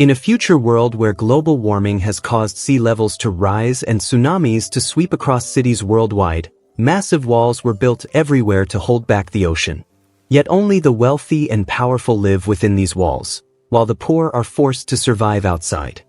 In a future world where global warming has caused sea levels to rise and tsunamis to sweep across cities worldwide, massive walls were built everywhere to hold back the ocean. Yet only the wealthy and powerful live within these walls, while the poor are forced to survive outside.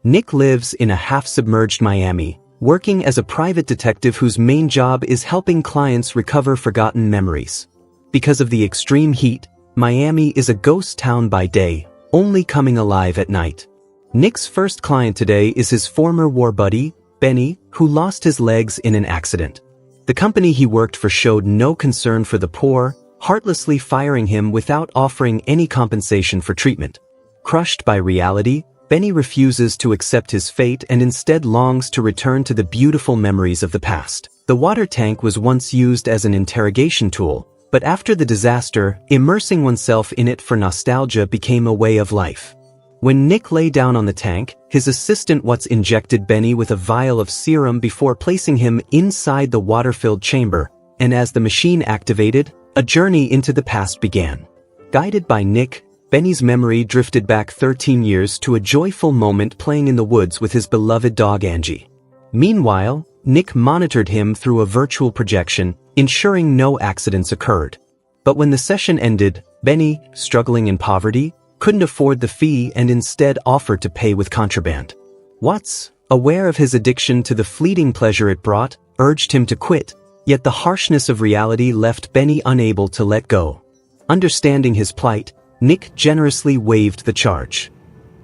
Nick lives in a half-submerged Miami, working as a private detective whose main job is helping clients recover forgotten memories. Because of the extreme heat, Miami is a ghost town by day, only coming alive at night. Nick's first client today is his former war buddy, Benny, who lost his legs in an accident. The company he worked for showed no concern for the poor, heartlessly firing him without offering any compensation for treatment. Crushed by reality, Benny refuses to accept his fate and instead longs to return to the beautiful memories of the past. The water tank was once used as an interrogation tool, but after the disaster, immersing oneself in it for nostalgia became a way of life. When Nick lay down on the tank, his assistant Watts injected Benny with a vial of serum before placing him inside the water-filled chamber, and as the machine activated, a journey into the past began. Guided by Nick, Benny's memory drifted back 13 years to a joyful moment playing in the woods with his beloved dog Angie. Meanwhile, Nick monitored him through a virtual projection, ensuring no accidents occurred. But when the session ended, Benny, struggling in poverty, couldn't afford the fee and instead offered to pay with contraband. Watts, aware of his addiction to the fleeting pleasure it brought, urged him to quit, yet the harshness of reality left Benny unable to let go. Understanding his plight, Nick generously waived the charge.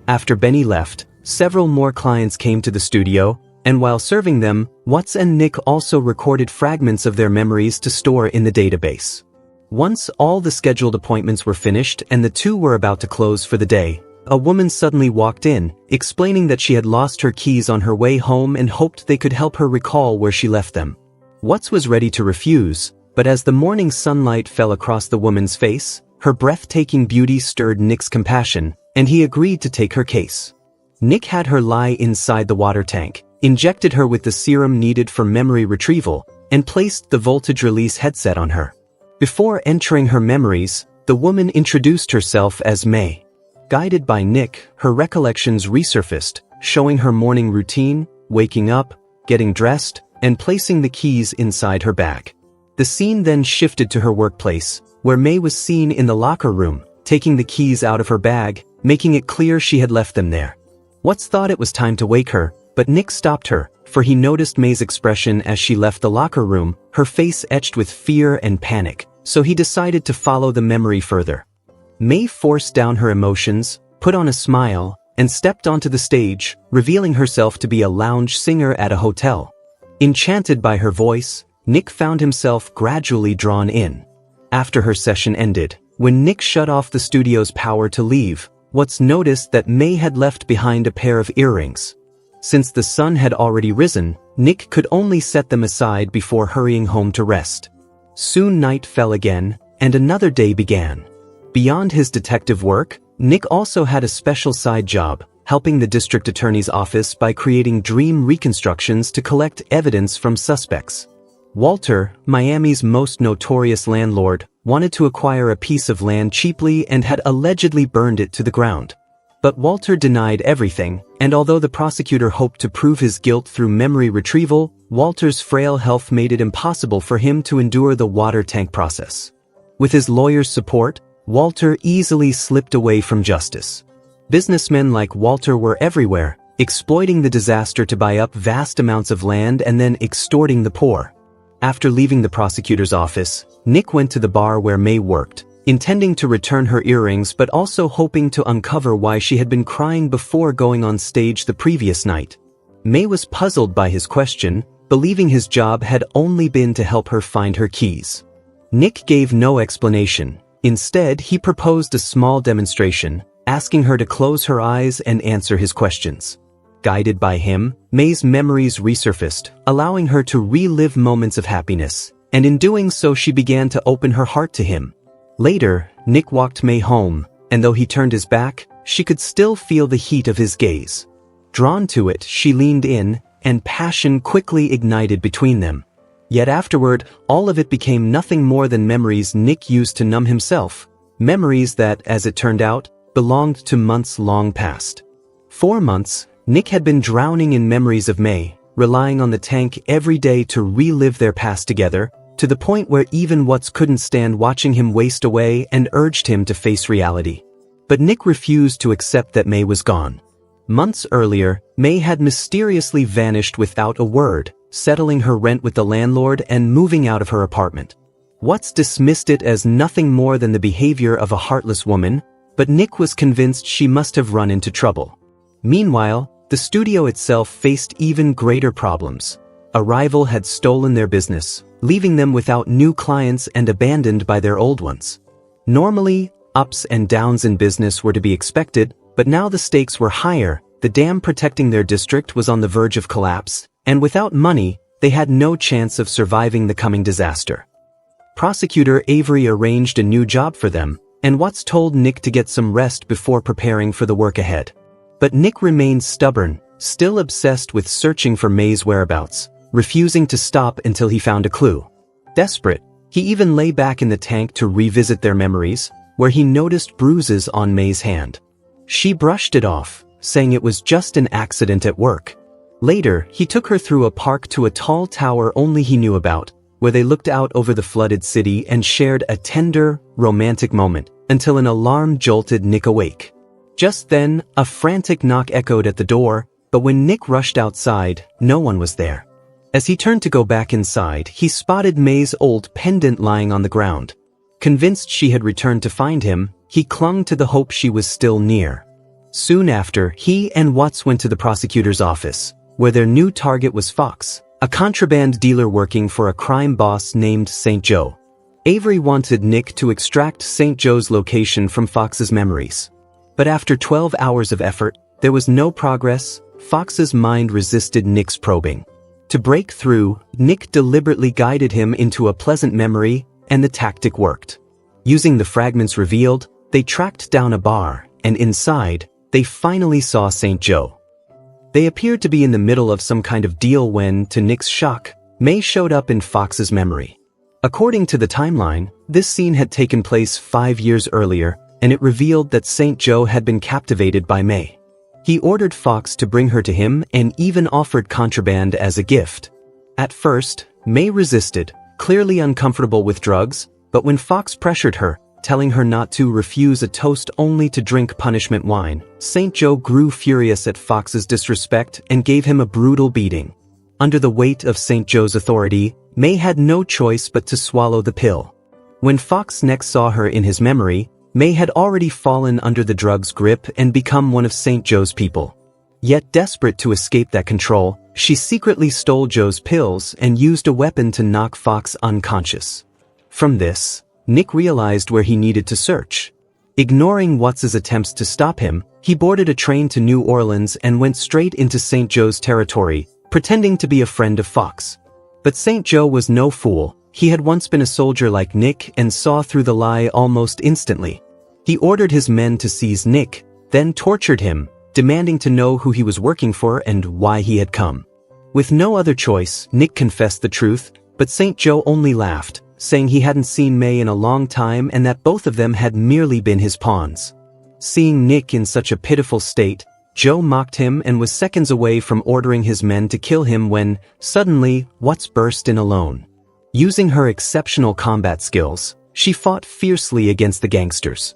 After Benny left, several more clients came to the studio, and while serving them, Watts and Nick also recorded fragments of their memories to store in the database. Once all the scheduled appointments were finished and the two were about to close for the day, a woman suddenly walked in, explaining that she had lost her keys on her way home and hoped they could help her recall where she left them. Watts was ready to refuse, but as the morning sunlight fell across the woman's face, her breathtaking beauty stirred Nick's compassion, and he agreed to take her case. Nick had her lie inside the water tank, injected her with the serum needed for memory retrieval, and placed the voltage release headset on her. Before entering her memories, the woman introduced herself as May. Guided by Nick, her recollections resurfaced, showing her morning routine, waking up, getting dressed, and placing the keys inside her bag. The scene then shifted to her workplace, where May was seen in the locker room, taking the keys out of her bag, making it clear she had left them there. Watts thought it was time to wake her, but Nick stopped her, for he noticed May's expression as she left the locker room, her face etched with fear and panic, so he decided to follow the memory further. May forced down her emotions, put on a smile, and stepped onto the stage, revealing herself to be a lounge singer at a hotel. Enchanted by her voice, Nick found himself gradually drawn in. After her session ended, when Nick shut off the studio's power to leave, Watts noticed that May had left behind a pair of earrings. Since the sun had already risen, Nick could only set them aside before hurrying home to rest. Soon night fell again, and another day began. Beyond his detective work, Nick also had a special side job, helping the district attorney's office by creating dream reconstructions to collect evidence from suspects. Walter, Miami's most notorious landlord, wanted to acquire a piece of land cheaply and had allegedly burned it to the ground. But Walter denied everything, and although the prosecutor hoped to prove his guilt through memory retrieval, Walter's frail health made it impossible for him to endure the water tank process. With his lawyer's support, Walter easily slipped away from justice. Businessmen like Walter were everywhere, exploiting the disaster to buy up vast amounts of land and then extorting the poor. After leaving the prosecutor's office, Nick went to the bar where May worked, intending to return her earrings but also hoping to uncover why she had been crying before going on stage the previous night. May was puzzled by his question, believing his job had only been to help her find her keys. Nick gave no explanation. Instead, he proposed a small demonstration, asking her to close her eyes and answer his questions. Guided by him, May's memories resurfaced, allowing her to relive moments of happiness, and in doing so she began to open her heart to him. Later, Nick walked May home, and though he turned his back, she could still feel the heat of his gaze. Drawn to it, she leaned in, and passion quickly ignited between them. Yet afterward, all of it became nothing more than memories Nick used to numb himself, memories that, as it turned out, belonged to months long past. 4 months, Nick had been drowning in memories of May, relying on the tank every day to relive their past together, to the point where even Watts couldn't stand watching him waste away and urged him to face reality. But Nick refused to accept that May was gone. Months earlier, May had mysteriously vanished without a word, settling her rent with the landlord and moving out of her apartment. Watts dismissed it as nothing more than the behavior of a heartless woman, but Nick was convinced she must have run into trouble. Meanwhile, the studio itself faced even greater problems. A rival had stolen their business, leaving them without new clients and abandoned by their old ones. Normally, ups and downs in business were to be expected, but now the stakes were higher. The dam protecting their district was on the verge of collapse, and without money, they had no chance of surviving the coming disaster. Prosecutor Avery arranged a new job for them, and Watts told Nick to get some rest before preparing for the work ahead. But Nick remained stubborn, still obsessed with searching for May's whereabouts, refusing to stop until he found a clue. Desperate, he even lay back in the tank to revisit their memories, where he noticed bruises on May's hand. She brushed it off, saying it was just an accident at work. Later, he took her through a park to a tall tower only he knew about, where they looked out over the flooded city and shared a tender, romantic moment, until an alarm jolted Nick awake. Just then, a frantic knock echoed at the door, but when Nick rushed outside, no one was there. As he turned to go back inside, he spotted May's old pendant lying on the ground. Convinced she had returned to find him, he clung to the hope she was still near. Soon after, he and Watts went to the prosecutor's office, where their new target was Fox, a contraband dealer working for a crime boss named St. Joe. Avery wanted Nick to extract St. Joe's location from Fox's memories. But after 12 hours of effort, there was no progress. Fox's mind resisted Nick's probing. To break through, Nick deliberately guided him into a pleasant memory, and the tactic worked. Using the fragments revealed, they tracked down a bar, and inside, they finally saw St. Joe. They appeared to be in the middle of some kind of deal when, to Nick's shock, May showed up in Fox's memory. According to the timeline, this scene had taken place 5 years earlier, and it revealed that St. Joe had been captivated by May. He ordered Fox to bring her to him and even offered contraband as a gift. At first, May resisted, clearly uncomfortable with drugs, but when Fox pressured her, telling her not to refuse a toast only to drink punishment wine, St. Joe grew furious at Fox's disrespect and gave him a brutal beating. Under the weight of St. Joe's authority, May had no choice but to swallow the pill. When Fox next saw her in his memory, May had already fallen under the drug's grip and become one of St. Joe's people. Yet desperate to escape that control, she secretly stole Joe's pills and used a weapon to knock Fox unconscious. From this, Nick realized where he needed to search. Ignoring Watts's attempts to stop him, he boarded a train to New Orleans and went straight into St. Joe's territory, pretending to be a friend of Fox. But St. Joe was no fool. He had once been a soldier like Nick and saw through the lie almost instantly. He ordered his men to seize Nick, then tortured him, demanding to know who he was working for and why he had come. With no other choice, Nick confessed the truth, but St. Joe only laughed, saying he hadn't seen May in a long time and that both of them had merely been his pawns. Seeing Nick in such a pitiful state, Joe mocked him and was seconds away from ordering his men to kill him when, suddenly, Watts burst in alone. Using her exceptional combat skills, she fought fiercely against the gangsters.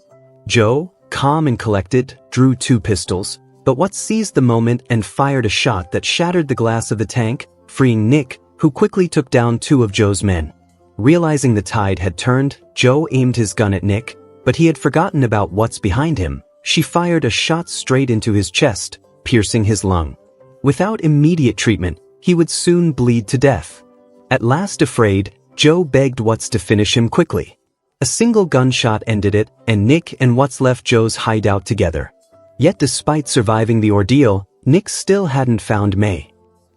Joe, calm and collected, drew 2 pistols, but Watts seized the moment and fired a shot that shattered the glass of the tank, freeing Nick, who quickly took down 2 of Joe's men. Realizing the tide had turned, Joe aimed his gun at Nick, but he had forgotten about Watts behind him. She fired a shot straight into his chest, piercing his lung. Without immediate treatment, he would soon bleed to death. At last afraid, Joe begged Watts to finish him quickly. A single gunshot ended it, and Nick and Watts left Joe's hideout together. Yet despite surviving the ordeal, Nick still hadn't found May.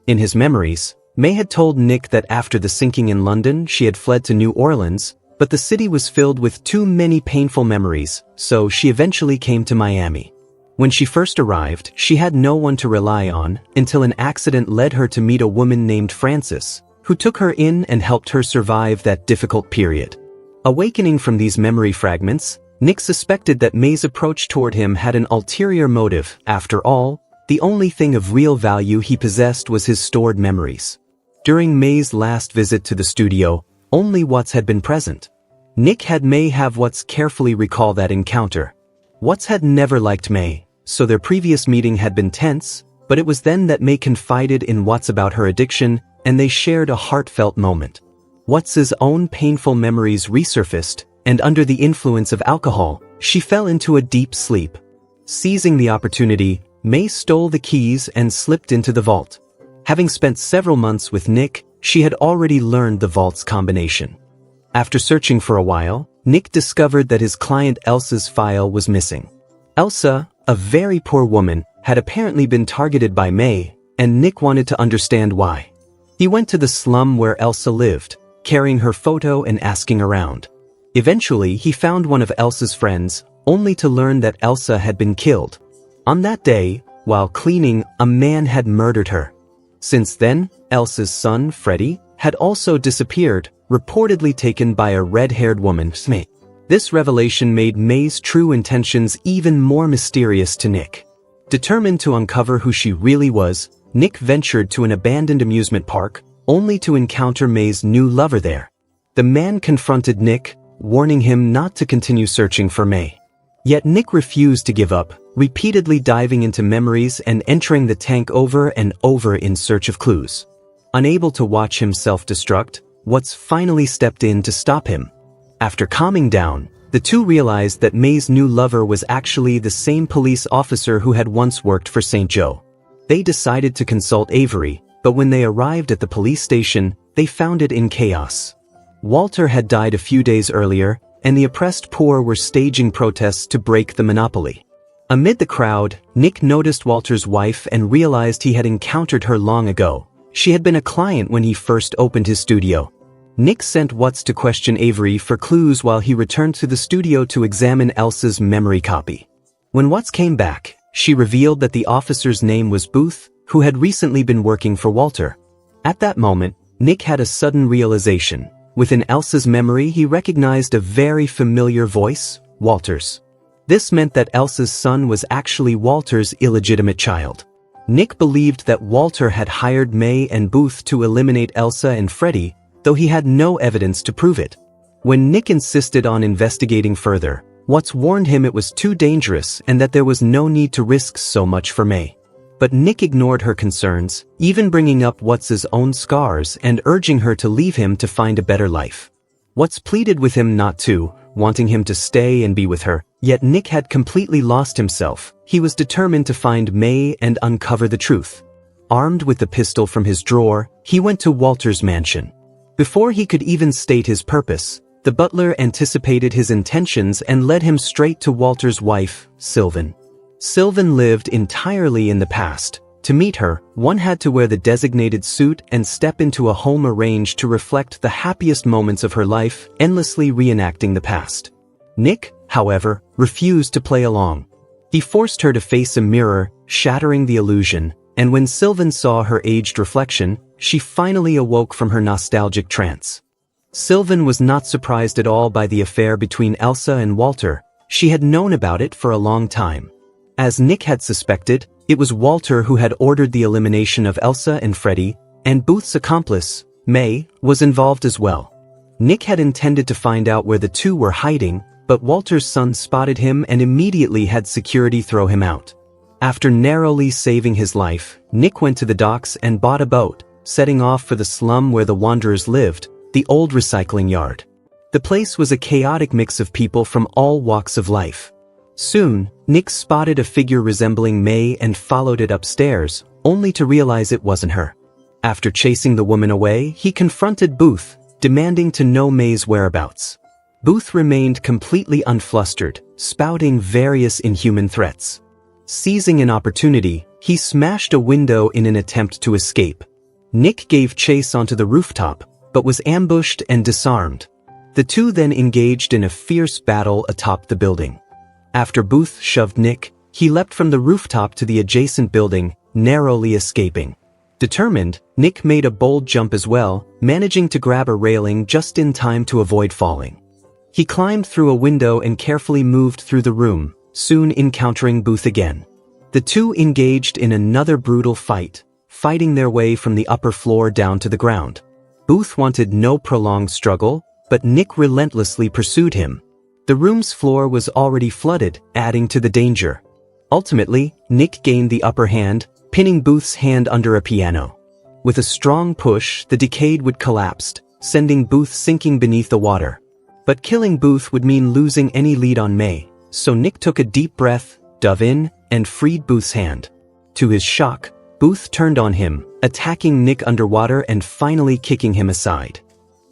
In his memories, May had told Nick that after the sinking in London, she had fled to New Orleans, but the city was filled with too many painful memories, so she eventually came to Miami. When she first arrived, she had no one to rely on until an accident led her to meet a woman named Frances, who took her in and helped her survive that difficult period. Awakening from these memory fragments, Nick suspected that May's approach toward him had an ulterior motive. After all, The only thing of real value he possessed was his stored memories. During May's last visit to the studio, only Watts had been present. Nick had May have Watts carefully recall that encounter. Watts had never liked May, so their previous meeting had been tense, but it was then that May confided in Watts about her addiction, and they shared a heartfelt moment. Watts's own painful memories resurfaced, and under the influence of alcohol, she fell into a deep sleep. Seizing the opportunity, May stole the keys and slipped into the vault. Having spent several months with Nick, she had already learned the vault's combination. After searching for a while, Nick discovered that his client Elsa's file was missing. Elsa, a very poor woman, had apparently been targeted by May, and Nick wanted to understand why. He went to the slum where Elsa lived, carrying her photo and asking around. Eventually, he found one of Elsa's friends, only to learn that Elsa had been killed. On that day, while cleaning, a man had murdered her. Since then, Elsa's son, Freddie, had also disappeared, reportedly taken by a red-haired woman, Smith. This revelation made May's true intentions even more mysterious to Nick. Determined to uncover who she really was, Nick ventured to an abandoned amusement park, only to encounter May's new lover there. The man confronted Nick, warning him not to continue searching for May. Yet Nick refused to give up, repeatedly diving into memories and entering the tank over and over in search of clues. Unable to watch him self-destruct, Watts finally stepped in to stop him. After calming down, the two realized that May's new lover was actually the same police officer who had once worked for St. Joe. They decided to consult Avery, but when they arrived at the police station, they found it in chaos. Walter had died a few days earlier, and the oppressed poor were staging protests to break the monopoly. Amid the crowd, Nick noticed Walter's wife and realized he had encountered her long ago. She had been a client when he first opened his studio. Nick sent Watts to question Avery for clues while he returned to the studio to examine Elsa's memory copy. When Watts came back, she revealed that the officer's name was Booth, who had recently been working for Walter. At that moment, Nick had a sudden realization. Within Elsa's memory, he recognized a very familiar voice, Walter's. This meant that Elsa's son was actually Walter's illegitimate child. Nick believed that Walter had hired May and Booth to eliminate Elsa and Freddie, though he had no evidence to prove it. When Nick insisted on investigating further, Watts warned him it was too dangerous and that there was no need to risk so much for May. But Nick ignored her concerns, even bringing up Watts's own scars and urging her to leave him to find a better life. Watts pleaded with him not to, wanting him to stay and be with her, yet Nick had completely lost himself. He was determined to find May and uncover the truth. Armed with the pistol from his drawer, he went to Walter's mansion. Before he could even state his purpose, the butler anticipated his intentions and led him straight to Walter's wife, Sylvan. Sylvan lived entirely in the past. To meet her, one had to wear the designated suit and step into a home arranged to reflect the happiest moments of her life, endlessly reenacting the past. Nick, however, refused to play along. He forced her to face a mirror, shattering the illusion, and when Sylvan saw her aged reflection, she finally awoke from her nostalgic trance. Sylvan was not surprised at all by the affair between Elsa and Walter. She had known about it for a long time. As Nick had suspected, it was Walter who had ordered the elimination of Elsa and Freddie, and Booth's accomplice, May, was involved as well. Nick had intended to find out where the two were hiding, but Walter's son spotted him and immediately had security throw him out. After narrowly saving his life, Nick went to the docks and bought a boat, setting off for the slum where the Wanderers lived, the old recycling yard. The place was a chaotic mix of people from all walks of life. Soon, Nick spotted a figure resembling May and followed it upstairs, only to realize it wasn't her. After chasing the woman away, he confronted Booth, demanding to know May's whereabouts. Booth remained completely unflustered, spouting various inhuman threats. Seizing an opportunity, he smashed a window in an attempt to escape. Nick gave chase onto the rooftop, but was ambushed and disarmed. The two then engaged in a fierce battle atop the building. After Booth shoved Nick, he leapt from the rooftop to the adjacent building, narrowly escaping. Determined, Nick made a bold jump as well, managing to grab a railing just in time to avoid falling. He climbed through a window and carefully moved through the room, soon encountering Booth again. The two engaged in another brutal fight, fighting their way from the upper floor down to the ground. Booth wanted no prolonged struggle, but Nick relentlessly pursued him. The room's floor was already flooded, adding to the danger. Ultimately, Nick gained the upper hand, pinning Booth's hand under a piano. With a strong push, the decayed wood collapsed, sending Booth sinking beneath the water. But killing Booth would mean losing any lead on May, so Nick took a deep breath, dove in, and freed Booth's hand. To his shock, Booth turned on him, attacking Nick underwater and finally kicking him aside.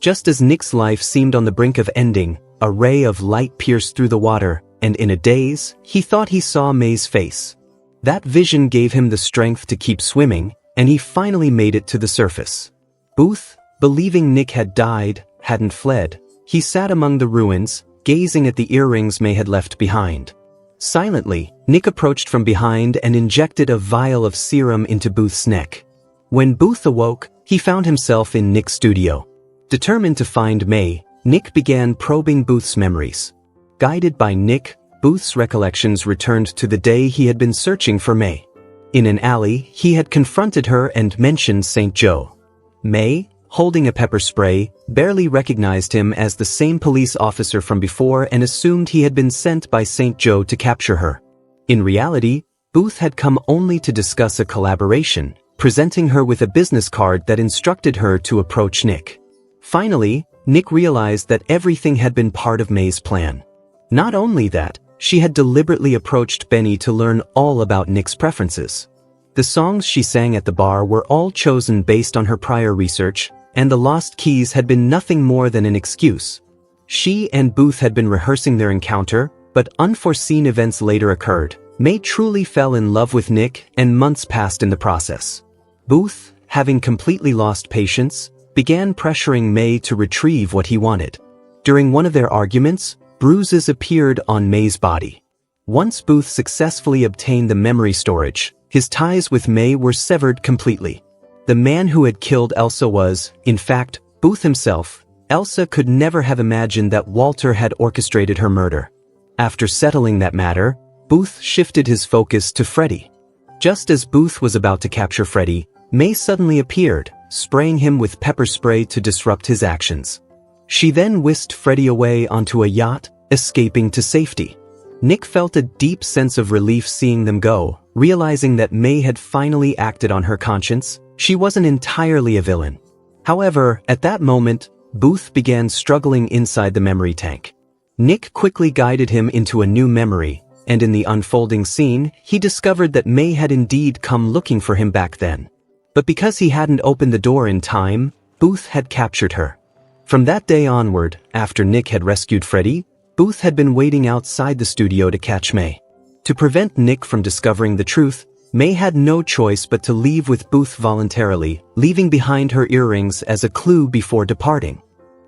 Just as Nick's life seemed on the brink of ending, a ray of light pierced through the water, and in a daze, he thought he saw May's face. That vision gave him the strength to keep swimming, and he finally made it to the surface. Booth, believing Nick had died, hadn't fled. He sat among the ruins, gazing at the earrings May had left behind. Silently, Nick approached from behind and injected a vial of serum into Booth's neck. When Booth awoke, he found himself in Nick's studio. Determined to find May, Nick began probing Booth's memories. Guided by Nick, Booth's recollections returned to the day he had been searching for May. In an alley, he had confronted her and mentioned St. Joe. May, holding a pepper spray, barely recognized him as the same police officer from before and assumed he had been sent by St. Joe to capture her. In reality, Booth had come only to discuss a collaboration, presenting her with a business card that instructed her to approach Nick. Finally, Nick realized that everything had been part of May's plan. Not only that, she had deliberately approached Benny to learn all about Nick's preferences. The songs she sang at the bar were all chosen based on her prior research, and the lost keys had been nothing more than an excuse. She and Booth had been rehearsing their encounter, but unforeseen events later occurred. May truly fell in love with Nick, and months passed in the process. Booth, having completely lost patience, began pressuring May to retrieve what he wanted. During one of their arguments, bruises appeared on May's body. Once Booth successfully obtained the memory storage, his ties with May were severed completely. The man who had killed Elsa was, in fact, Booth himself. Elsa could never have imagined that Walter had orchestrated her murder. After settling that matter, Booth shifted his focus to Freddy. Just as Booth was about to capture Freddy, May suddenly appeared, spraying him with pepper spray to disrupt his actions. She then whisked Freddy away onto a yacht, escaping to safety. Nick felt a deep sense of relief seeing them go, realizing that May had finally acted on her conscience. She wasn't entirely a villain. However, at that moment, Booth began struggling inside the memory tank. Nick quickly guided him into a new memory, and in the unfolding scene, he discovered that May had indeed come looking for him back then. But because he hadn't opened the door in time, Booth had captured her. From that day onward, after Nick had rescued Freddy, Booth had been waiting outside the studio to catch May. To prevent Nick from discovering the truth, May had no choice but to leave with Booth voluntarily, leaving behind her earrings as a clue before departing.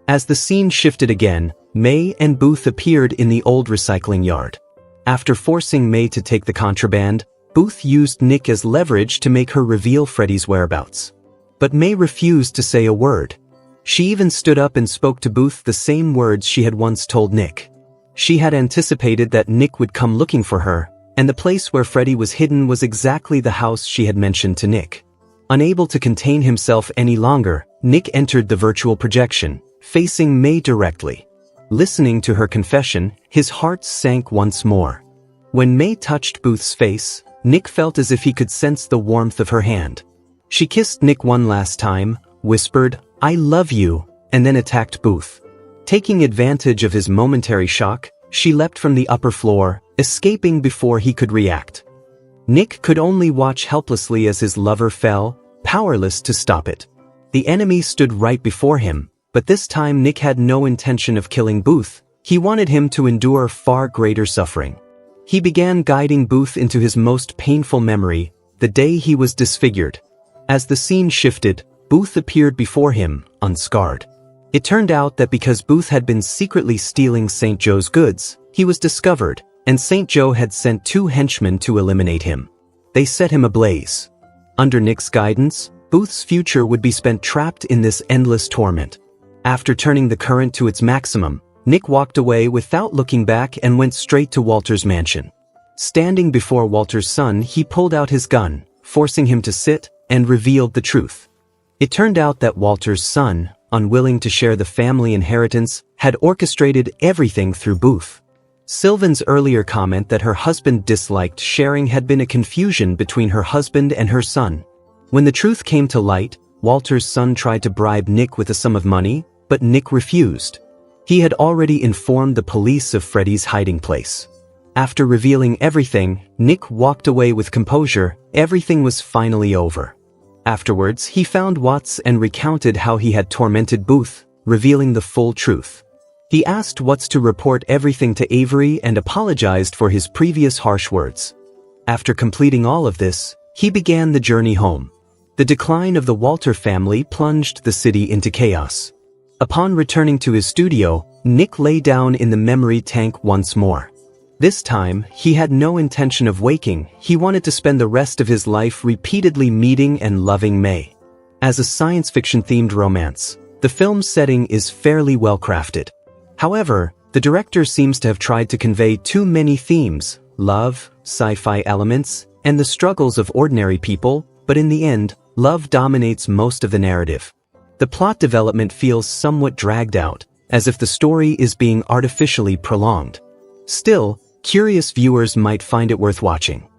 As the scene shifted again, May and Booth appeared in the old recycling yard. After forcing May to take the contraband, Booth used Nick as leverage to make her reveal Freddy's whereabouts. But May refused to say a word. She even stood up and spoke to Booth the same words she had once told Nick. She had anticipated that Nick would come looking for her, and the place where Freddy was hidden was exactly the house she had mentioned to Nick. Unable to contain himself any longer, Nick entered the virtual projection, facing May directly. Listening to her confession, his heart sank once more. When May touched Booth's face, Nick felt as if he could sense the warmth of her hand. She kissed Nick one last time, whispered, "I love you," and then attacked Booth. Taking advantage of his momentary shock, she leapt from the upper floor, escaping before he could react. Nick could only watch helplessly as his lover fell, powerless to stop it. The enemy stood right before him, but this time Nick had no intention of killing Booth. He wanted him to endure far greater suffering. He began guiding Booth into his most painful memory, the day he was disfigured. As the scene shifted, Booth appeared before him, unscarred. It turned out that because Booth had been secretly stealing St. Joe's goods, he was discovered, and St. Joe had sent 2 henchmen to eliminate him. They set him ablaze. Under Nick's guidance, Booth's future would be spent trapped in this endless torment. After turning the current to its maximum, Nick walked away without looking back and went straight to Walter's mansion. Standing before Walter's son, he pulled out his gun, forcing him to sit, and revealed the truth. It turned out that Walter's son, unwilling to share the family inheritance, had orchestrated everything through Booth. Sylvan's earlier comment that her husband disliked sharing had been a confusion between her husband and her son. When the truth came to light, Walter's son tried to bribe Nick with a sum of money, but Nick refused. He had already informed the police of Freddy's hiding place. After revealing everything, Nick walked away with composure. Everything was finally over. Afterwards, he found Watts and recounted how he had tormented Booth, revealing the full truth. He asked Watts to report everything to Avery and apologized for his previous harsh words. After completing all of this, he began the journey home. The decline of the Walter family plunged the city into chaos. Upon returning to his studio, Nick lay down in the memory tank once more. This time, he had no intention of waking. He wanted to spend the rest of his life repeatedly meeting and loving May. As a science fiction-themed romance, the film's setting is fairly well crafted. However, the director seems to have tried to convey too many themes: love, sci-fi elements, and the struggles of ordinary people, but in the end, love dominates most of the narrative. The plot development feels somewhat dragged out, as if the story is being artificially prolonged. Still, curious viewers might find it worth watching.